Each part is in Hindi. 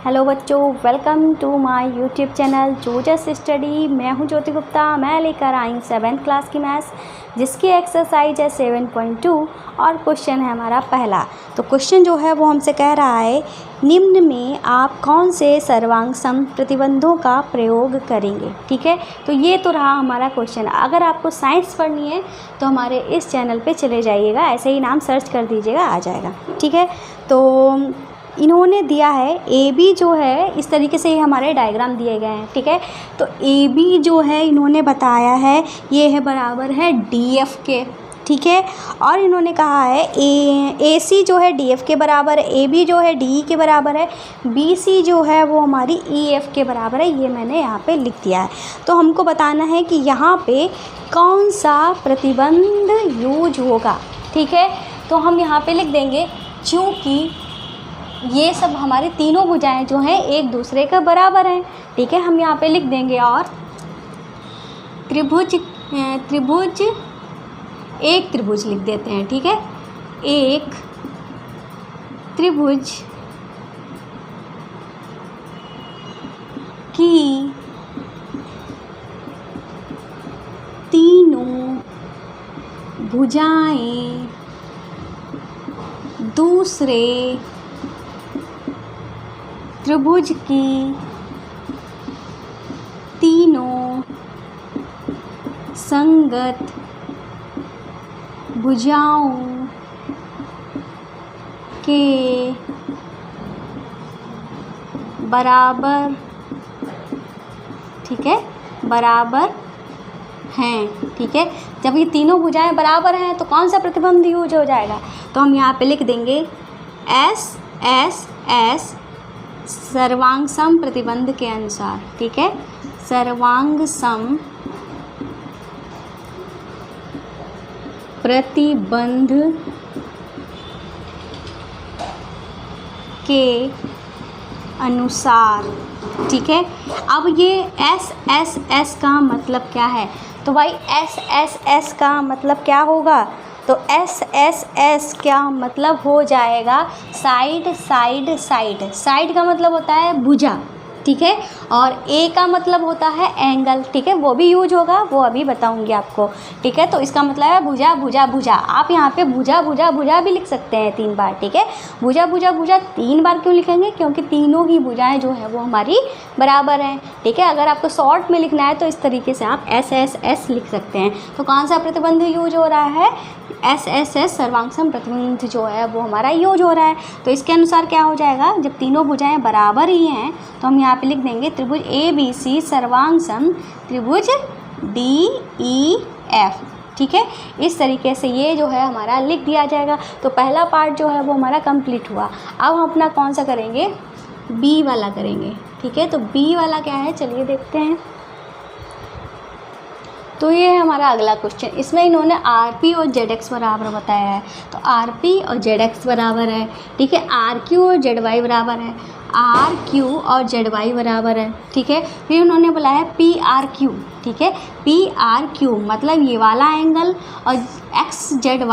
हेलो बच्चों, welcome to my YouTube channel जोजस स्टडी। मैं हूं ज्योति गुप्ता। मैं लेकर आई 7th क्लास की मैथ्स, जिसकी एक्सरसाइज है 7.2 और क्वेश्चन है हमारा पहला। तो क्वेश्चन जो है वो हमसे कह रहा है, निम्न में आप कौन से सर्वांग सम प्रतिबंधों का प्रयोग करेंगे। ठीक है, तो ये तो रहा हमारा क्वेश्चन। अगर आपको साइंस पढ़नी है तो हमारे इस चैनल पे चले जाइएगा, ऐसे ही नाम सर्च कर दीजिएगा, आ जाएगा। ठीक है, तो इन्होंने दिया है ए बी जो है, इस तरीके से हमारे डायग्राम दिए गए हैं। ठीक है, तो ए बी जो है इन्होंने बताया है ये है बराबर है डी एफ के। ठीक है, और इन्होंने कहा है ए सी जो है डी एफ के बराबर है, ए बी जो है डी ई के बराबर है, बी सी जो है वो हमारी ई एफ के बराबर है। ये मैंने यहाँ पे लिख दिया है। तो हमको बताना है कि यहाँ पे कौन सा प्रतिबंध यूज होगा। ठीक है, तो हम यहाँ पे लिख देंगे, चूँकि ये सब हमारी तीनों भुजाएं जो हैं एक दूसरे के बराबर हैं। ठीक है, हम यहाँ पे लिख देंगे, और त्रिभुज एक त्रिभुज लिख देते हैं। ठीक है, एक त्रिभुज की तीनों भुजाएं दूसरे त्रिभुज की तीनों संगत भुजाओं के बराबर, ठीक है, बराबर हैं। ठीक है, जब ये तीनों भुजाएं बराबर हैं तो कौन सा प्रतिबंध यूज हो जाएगा। तो हम यहाँ पे लिख देंगे एस एस एस सर्वांग सम प्रतिबंध के अनुसार। ठीक है, सर्वांग सम प्रतिबंध के अनुसार। ठीक है, अब ये एस एस एस का मतलब क्या है। तो भाई एस एस एस का मतलब क्या होगा, तो एस एस एस क्या मतलब हो जाएगा, साइड साइड साइड। साइड का मतलब होता है भुजा। ठीक है, और ए का मतलब होता है एंगल। ठीक है, वो भी यूज होगा, वो अभी बताऊंगी आपको। ठीक है, तो इसका मतलब है भुजा भुजा भुजा। आप यहाँ पे भुजा भुजा भुजा भी लिख सकते हैं 3 बार। ठीक है, भुजा भुजा भुजा 3 बार क्यों लिखेंगे, क्योंकि तीनों ही भुजाएं जो है वो हमारी बराबर हैं। ठीक है, अगर आपको शॉर्ट में लिखना है तो इस तरीके से आप एस एस एस लिख सकते हैं। तो कौन सा प्रतिबंध यूज हो रहा है, एस एस एस सर्वांग सम प्रतिबंध जो है वो हमारा यूज हो रहा है। तो इसके अनुसार क्या हो जाएगा, जब तीनों भुजाएं बराबर ही हैं तो हम यहाँ पे लिख देंगे त्रिभुज ए बी सी सर्वांग सम त्रिभुज डी ई एफ। ठीक है, इस तरीके से ये जो है हमारा लिख दिया जाएगा। तो पहला पार्ट जो है वो हमारा कंप्लीट हुआ। अब हम अपना कौन सा करेंगे, बी वाला करेंगे। ठीक है, तो बी वाला क्या है, चलिए देखते हैं। तो ये है हमारा अगला क्वेश्चन। इसमें इन्होंने आर पी और जेड एक्स बराबर बताया है। तो आर पी और जेड एक्स बराबर है। ठीक है, आर क्यू और जेड वाई बराबर है, आर क्यू और जेड वाई बराबर है। ठीक है, फिर उन्होंने बोला है पी आर क्यू। ठीक है, पी आर क्यू मतलब ये वाला एंगल, और एक्स जेड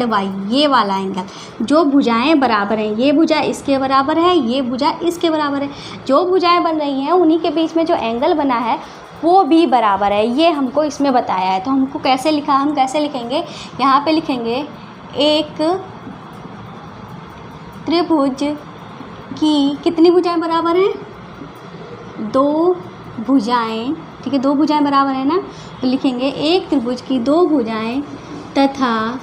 वाई ये वाला एंगल। जो भुजाएं बराबर हैं, ये भुजा इसके बराबर है, ये भुजा इसके बराबर है। जो भुजाएं बन रही हैं उन्हीं के बीच में जो एंगल बना है वो भी बराबर है। ये हमको इसमें बताया है। तो हमको कैसे लिखा, हम कैसे लिखेंगे, यहाँ पे लिखेंगे एक त्रिभुज की कितनी भुजाएं बराबर हैं, 2 भुजाएं। ठीक है, 2 भुजाएं बराबर है ना, तो लिखेंगे एक त्रिभुज की 2 भुजाएं तथा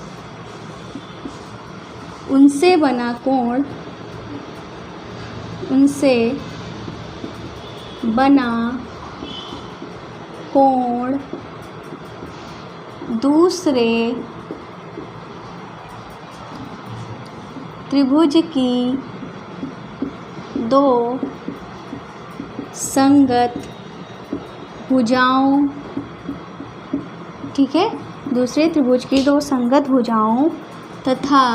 उनसे बना कोण, उनसे बना कोण दूसरे त्रिभुज की 2 संगत भुजाओं। ठीक है, दूसरे त्रिभुज की 2 संगत भुजाओं तथा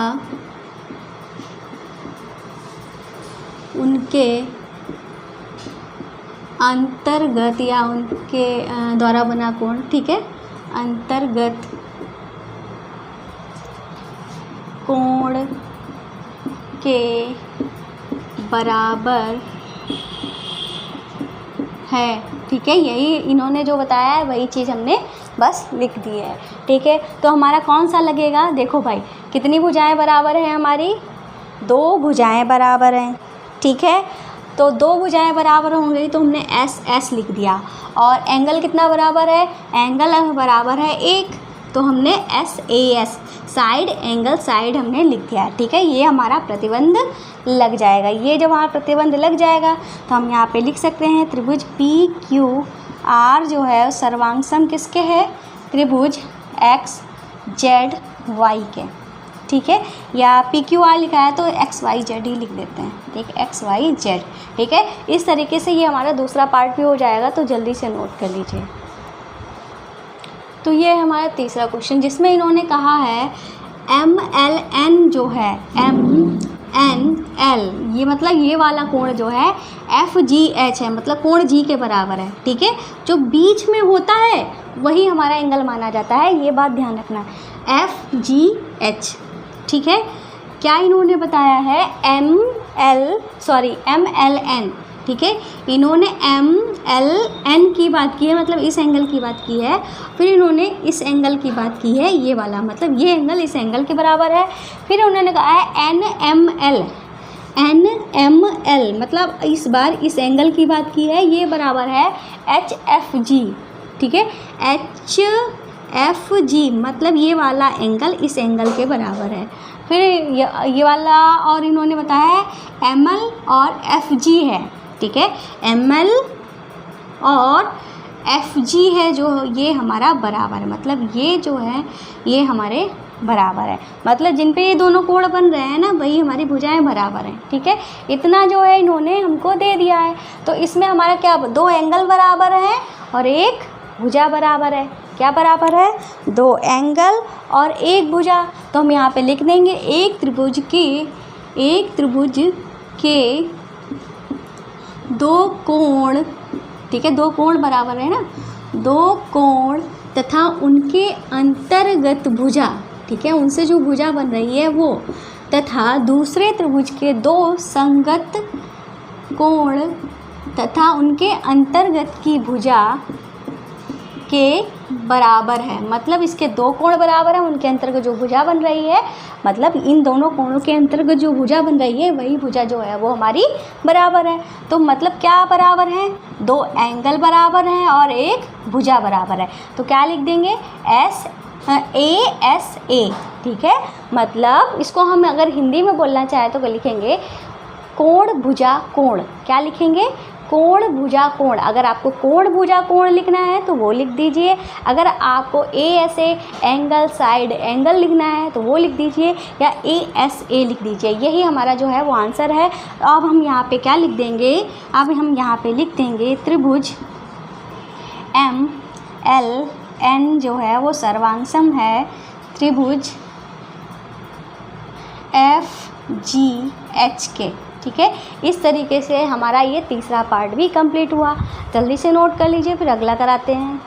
उनके अंतर्गत या उनके द्वारा बना कोण। ठीक है, अंतर्गत कोण के बराबर है। ठीक है, यही इन्होंने जो बताया है वही चीज़ हमने बस लिख दी है। ठीक है, तो हमारा कौन सा लगेगा? देखो भाई, कितनी भुजाएं बराबर हैं हमारी? 2 भुजाएं बराबर हैं। ठीक है, तो 2 भुजाएं बराबर होंगी तो हमने एस एस लिख दिया। और एंगल कितना बराबर है? एंगल बराबर है 1, तो हमने S A S, side angle side हमने लिख दिया। ठीक है, ये हमारा प्रतिबंध लग जाएगा। ये जब हमारा प्रतिबंध लग जाएगा तो हम यहाँ पे लिख सकते हैं त्रिभुज पी क्यू आर जो है सर्वांग किसके है? त्रिभुज एक्स जेड वाई के। ठीक है, या पी क्यू आर लिखा है तो एक्स वाई जेड ही लिख देते हैं। ठीक है, एक्स वाई जेड। ठीक है, इस तरीके से ये हमारा दूसरा पार्ट भी हो जाएगा, तो जल्दी से नोट कर लीजिए। तो ये है हमारा तीसरा क्वेश्चन, जिसमें इन्होंने कहा है एम एल एन जो है, एम एन एल, ये मतलब ये वाला कोण जो है एफ जी एच है, मतलब कोण जी के बराबर है। ठीक है, जो बीच में होता है वही हमारा एंगल माना जाता है, ये बात ध्यान रखना है, एफ जी एच। ठीक है, क्या इन्होंने बताया है? M L N. ठीक है, इन्होंने एम एल एन की बात की है, मतलब इस एंगल की बात की है। फिर इन्होंने इस एंगल की बात की है, ये वाला, मतलब ये एंगल इस एंगल के बराबर है। फिर उन्होंने कहा है एन एम एल, मतलब इस बार इस एंगल की बात की है, ये बराबर है एच एफ जी। ठीक है, एच एफ जी, मतलब ये वाला एंगल इस एंगल के बराबर है। फिर ये वाला, और इन्होंने बताया है एम एल और एफ जी है। ठीक है, एम एल और एफ जी है जो ये हमारा बराबर है, मतलब ये जो है ये हमारे बराबर है, मतलब जिन पे ये दोनों कोण बन रहे हैं ना वही हमारी भुजाएं बराबर हैं। ठीक है, इतना जो है इन्होंने हमको दे दिया है। तो इसमें हमारा क्या, 2 एंगल बराबर हैं और 1 भुजा बराबर है। क्या बराबर है? 2 एंगल और 1 भुजा। तो हम यहाँ पे लिख देंगे एक त्रिभुज के 2 कोण। ठीक है, 2 कोण बराबर है ना, 2 कोण तथा उनके अंतर्गत भुजा। ठीक है, उनसे जो भुजा बन रही है वो, तथा दूसरे त्रिभुज के 2 संगत कोण तथा उनके अंतर्गत की भुजा के बराबर है। मतलब इसके 2 कोण बराबर है, उनके अंतर्गत जो भुजा बन रही है, मतलब इन दोनों कोणों के अंतर्गत जो भुजा बन रही है वही भुजा जो है वो हमारी बराबर है। तो मतलब क्या बराबर है? 2 एंगल बराबर हैं और 1 भुजा बराबर है। तो क्या लिख देंगे? S A. ठीक है, मतलब इसको हम अगर हिंदी में बोलना चाहें तो लिखेंगे कोण भुजा कोण। क्या लिखेंगे? कोण भुजा कोण। अगर आपको कोण भुजा कोण लिखना है तो वो लिख दीजिए। अगर आपको A S A angle side angle लिखना है तो वो लिख दीजिए, या ए एस ए लिख दीजिए। यही हमारा जो है वो आंसर है। तो अब हम यहाँ पे क्या लिख देंगे? अब हम यहाँ पे लिख देंगे त्रिभुज एम एल एन जो है वो सर्वांग है त्रिभुज एफ जी एच के। ठीक है, इस तरीके से हमारा ये तीसरा पार्ट भी कंप्लीट हुआ। जल्दी से नोट कर लीजिए, फिर अगला कराते हैं।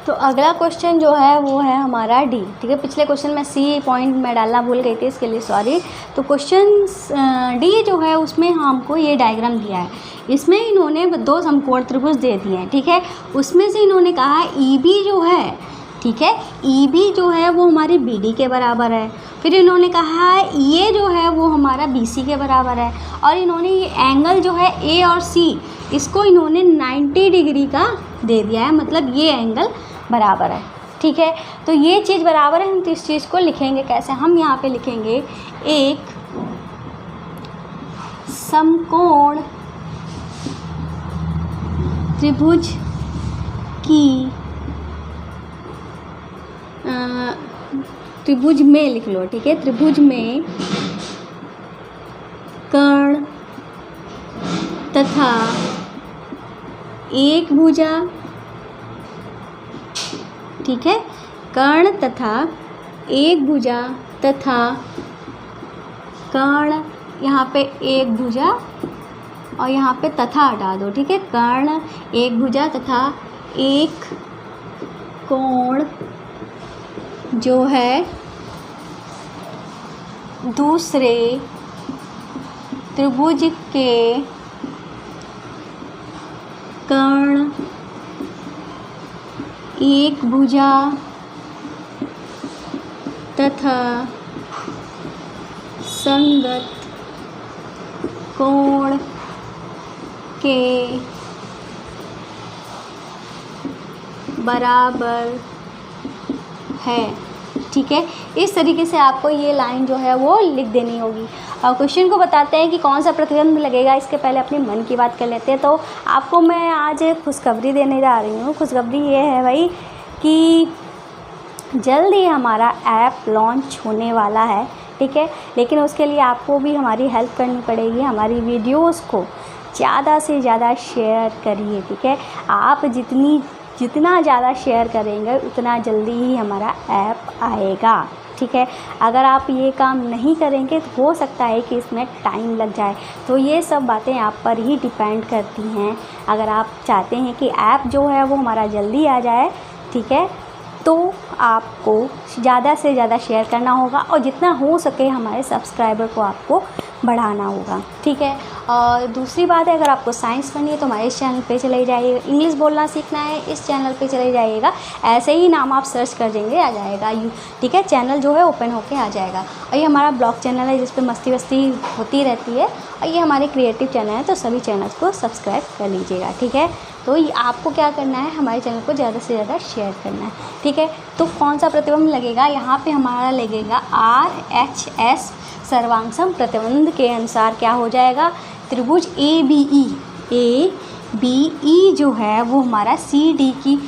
तो अगला क्वेश्चन जो है वो है हमारा डी। ठीक है, पिछले क्वेश्चन में सी पॉइंट में डालना भूल गई थी, इसके लिए सॉरी। तो क्वेश्चन डी जो है उसमें हमको ये डायग्राम दिया है। इसमें इन्होंने 2 समकोण त्रिभुज दे दिए हैं। ठीक है, उसमें से इन्होंने कहा ई बी जो है, ठीक है, ई बी जो है वो हमारी बी डी के बराबर है। फिर इन्होंने कहा है ये जो है वो हमारा बी सी के बराबर है। और इन्होंने ये एंगल जो है ए और सी, इसको इन्होंने 90 डिग्री का दे दिया है, मतलब ये एंगल बराबर है। ठीक है, तो ये चीज़ बराबर है। हम तो इस चीज़ को लिखेंगे कैसे? हम यहाँ पे लिखेंगे एक समकोण त्रिभुज की त्रिभुज में लिख लो। ठीक है, त्रिभुज में कर्ण तथा एक भुजा। ठीक है, कर्ण तथा एक भुजा तथा कर्ण, यहाँ पे एक भुजा और यहाँ पे तथा हटा दो। ठीक है, कर्ण एक भुजा तथा एक कोण जो है दूसरे त्रिभुज के कर्ण एक भुजा तथा संगत कोण के बराबर है। ठीक है, इस तरीके से आपको ये लाइन जो है वो लिख देनी होगी। और क्वेश्चन को बताते हैं कि कौन सा प्रतिबंध लगेगा। इसके पहले अपने मन की बात कर लेते हैं। तो आपको मैं आज खुशखबरी देने जा रही हूँ। खुशखबरी ये है भाई कि जल्द ही हमारा ऐप लॉन्च होने वाला है। ठीक है, लेकिन उसके लिए आपको भी हमारी हेल्प करनी पड़ेगी। हमारी वीडियोस को ज़्यादा से ज़्यादा शेयर करिए। ठीक है, आप जितना ज़्यादा शेयर करेंगे उतना जल्दी ही हमारा ऐप आएगा। ठीक है, अगर आप ये काम नहीं करेंगे तो हो सकता है कि इसमें टाइम लग जाए। तो ये सब बातें आप पर ही डिपेंड करती हैं। अगर आप चाहते हैं कि ऐप जो है वो हमारा जल्दी आ जाए, ठीक है, तो आपको ज़्यादा से ज़्यादा शेयर करना होगा और जितना हो सके हमारे सब्सक्राइबर को आपको बढ़ाना होगा। ठीक है, और दूसरी बात है, अगर आपको साइंस पढ़नी है तो हमारे इस चैनल पे चले जाइए। इंग्लिश बोलना सीखना है, इस चैनल पे चले जाइएगा। ऐसे ही नाम आप सर्च कर देंगे आ जाएगा। ठीक है, चैनल जो है ओपन होके आ जाएगा। और ये हमारा ब्लॉग चैनल है जिस पे मस्ती वस्ती होती रहती है। और ये हमारे क्रिएटिव चैनल है, तो सभी चैनल्स को सब्सक्राइब कर लीजिएगा। ठीक है, तो आपको क्या करना है, हमारे चैनल को ज़्यादा से ज़्यादा शेयर करना है। ठीक है, तो कौन सा प्रतिबंध लगेगा, यहाँ पे हमारा लगेगा RHS सर्वांगसम प्रतिबंध के अनुसार क्या हो जाएगा, त्रिभुज ABE जो है वो हमारा CDB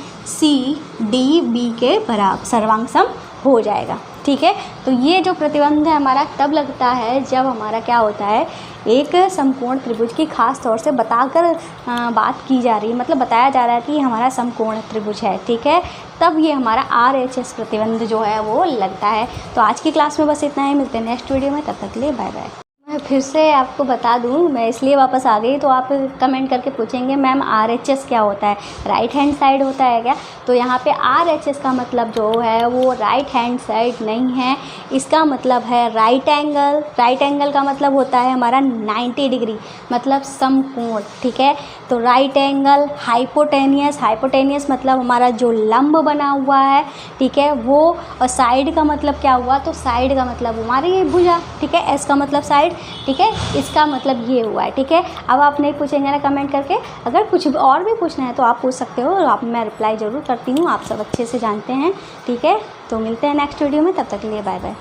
के बराबर सर्वांगसम हो जाएगा। ठीक है, तो ये जो प्रतिबंध है हमारा तब लगता है जब हमारा क्या होता है, एक समकोण त्रिभुज की खास तौर से बताकर बात की जा रही है, मतलब बताया जा रहा है कि हमारा समकोण त्रिभुज है। ठीक है, तब ये हमारा RHS प्रतिबंध जो है वो लगता है। तो आज की क्लास में बस इतना ही, मिलते हैं नेक्स्ट वीडियो में, तब तक के लिए बाय बाय। मैं फिर से आपको बता दूं, मैं इसलिए वापस आ गई, तो आप कमेंट करके पूछेंगे मैम RHS क्या होता है, राइट हैंड साइड होता है क्या। तो यहाँ पे RHS का मतलब जो है वो राइट हैंड साइड नहीं है, इसका मतलब है राइट एंगल। राइट एंगल का मतलब होता है हमारा 90 डिग्री, मतलब समकोण। ठीक है, तो राइट एंगल, हाइपोटेनियस मतलब हमारा जो लंब बना हुआ है। ठीक है, वो, और साइड का मतलब क्या हुआ, तो साइड का मतलब हमारी ये भुजा। ठीक है, एस का मतलब साइड। ठीक है, इसका मतलब ये हुआ है। ठीक है, अब आप नहीं पूछेंगे ना कमेंट करके, अगर कुछ और भी पूछना है तो आप पूछ सकते हो, आप मैं रिप्लाई ज़रूर करती हूँ, आप सब अच्छे से जानते हैं। ठीक है, तो मिलते हैं नेक्स्ट वीडियो में, तब तक के लिए बाय बाय।